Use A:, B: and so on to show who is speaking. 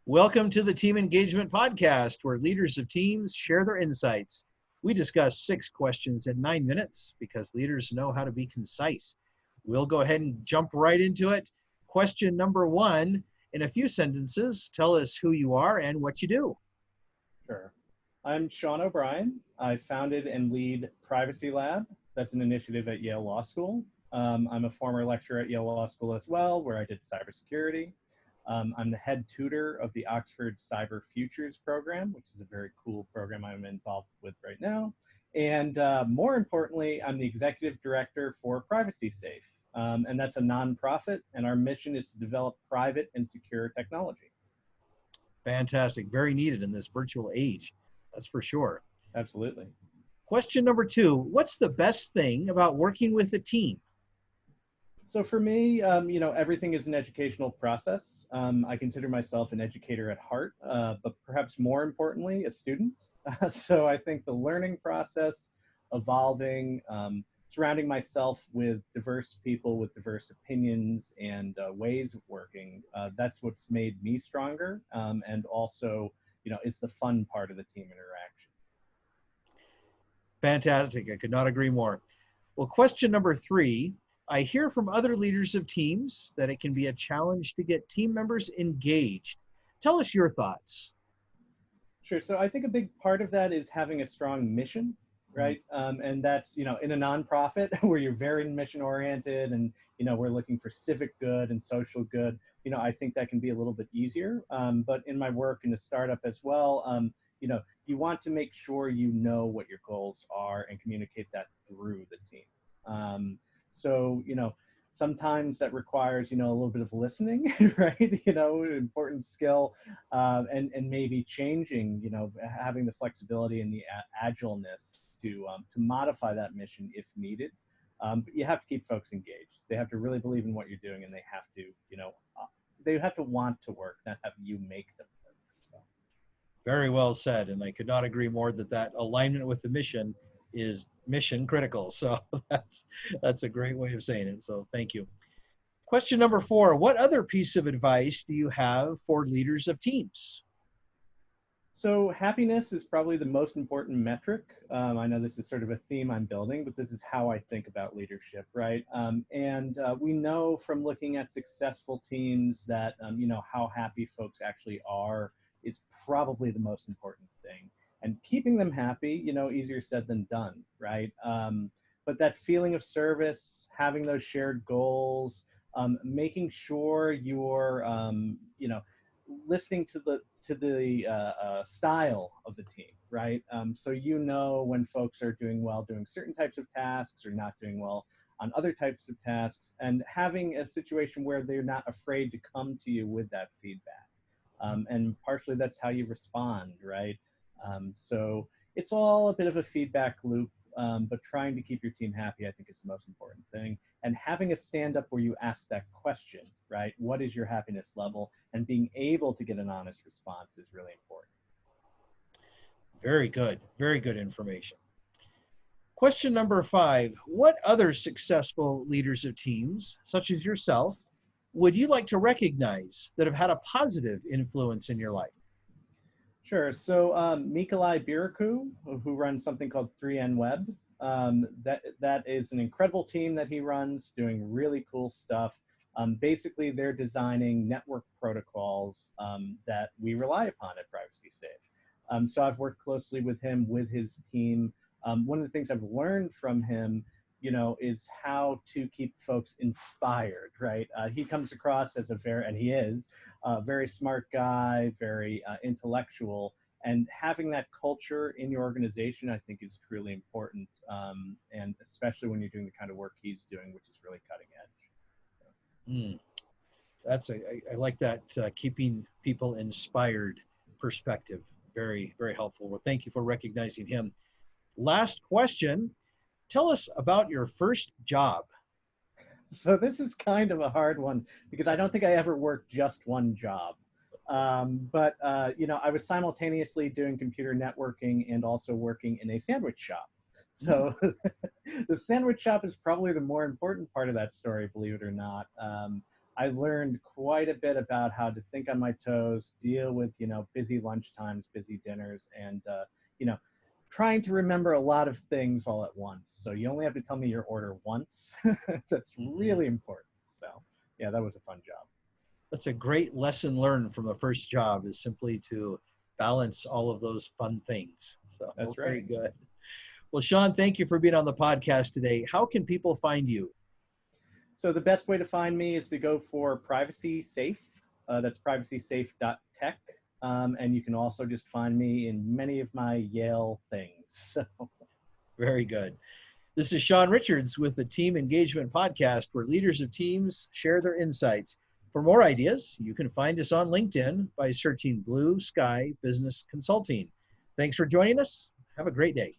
A: Welcome to the Team Engagement Podcast, where leaders of teams share their insights. We discuss 6 questions in 9 minutes because leaders know how to be concise. We'll go ahead and jump right into it. Question number 1, in a few sentences, tell us who you are and what you do.
B: Sure. I'm Sean O'Brien. I founded and lead Privacy Lab. That's an initiative at Yale Law School. I'm a former lecturer at Yale Law School as well, where I did cybersecurity. I'm the head tutor of the Oxford Cyber Futures program, which is a very cool program I'm involved with right now. And more importantly, I'm the executive director for PrivacySafe. And that's a nonprofit, and our mission is to develop private and secure technology.
A: Fantastic. Very needed in this virtual age. That's for sure.
B: Absolutely.
A: Question number 2, what's the best thing about working with a team?
B: So for me, everything is an educational process. I consider myself an educator at heart, but perhaps more importantly, a student. So I think the learning process, evolving, surrounding myself with diverse people with diverse opinions and ways of working, that's what's made me stronger. And also, it's the fun part of the team interaction.
A: Fantastic. I could not agree more. Well, question number 3, I hear from other leaders of teams that it can be a challenge to get team members engaged. Tell us your thoughts.
B: Sure. So I think a big part of that is having a strong mission, right? And that's, in a nonprofit where you're very mission oriented and, we're looking for civic good and social good, I think that can be a little bit easier. But in my work in a startup as well, you want to make sure you know what your goals are and communicate that through the team. So, sometimes that requires, a little bit of listening, right? Important skill, and maybe changing, having the flexibility and the agileness to modify that mission if needed. But you have to keep folks engaged. They have to really believe in what you're doing, and they have to, they have to want to work, not have you make them work. So.
A: Very well said. And I could not agree more that alignment with the mission is mission critical. So that's a great way of saying it. So thank you. Question number 4, what other piece of advice do you have for leaders of teams?
B: So happiness is probably the most important metric. I know this is sort of a theme I'm building, but this is how I think about leadership, right? And we know from looking at successful teams that, how happy folks actually are is probably the most important thing. And keeping them happy, easier said than done, right? But that feeling of service, having those shared goals, making sure you're, listening to the style of the team, right? So when folks are doing well doing certain types of tasks or not doing well on other types of tasks, and having a situation where they're not afraid to come to you with that feedback. And partially that's how you respond, right? So it's all a bit of a feedback loop, but trying to keep your team happy, I think, is the most important thing. And having a stand-up where you ask that question, right? What is your happiness level? And being able to get an honest response is really important.
A: Very good. Very good information. Question number 5, what other successful leaders of teams, such as yourself, would you like to recognize that have had a positive influence in your life?
B: Sure. So Mikolai Biraku, who runs something called 3N Web, that is an incredible team that he runs, doing really cool stuff. Basically, they're designing network protocols that we rely upon at PrivacySafe. So I've worked closely with him, with his team. One of the things I've learned from him, is how to keep folks inspired, right? He comes across as and he is a very smart guy, very intellectual, and having that culture in your organization, I think, is truly important, and especially when you're doing the kind of work he's doing, which is really cutting edge.
A: I like that keeping people inspired perspective. Very, very helpful. Well, thank you for recognizing him. Last question. Tell us about your first job.
B: So this is kind of a hard one because I don't think I ever worked just one job. But I was simultaneously doing computer networking and also working in a sandwich shop. So the sandwich shop is probably the more important part of that story, believe it or not. I learned quite a bit about how to think on my toes, deal with, busy lunchtimes, busy dinners, and, you know, trying to remember a lot of things all at once. So you only have to tell me your order once. That's
A: Mhm.
B: really important. So yeah, that was a fun job.
A: That's a great lesson learned from the first job, is simply to balance all of those fun things. So
B: That's right.
A: very good. Well, Sean, thank you for being on the podcast today. How can people find you?
B: So the best way to find me is to go for PrivacySafe. That's privacysafe.tech. And you can also just find me in many of my Yale things. So
A: Very good. This is Sean Richards with the Team Engagement Podcast, where leaders of teams share their insights. For more ideas, you can find us on LinkedIn by searching Blue Sky Business Consulting. Thanks for joining us. Have a great day.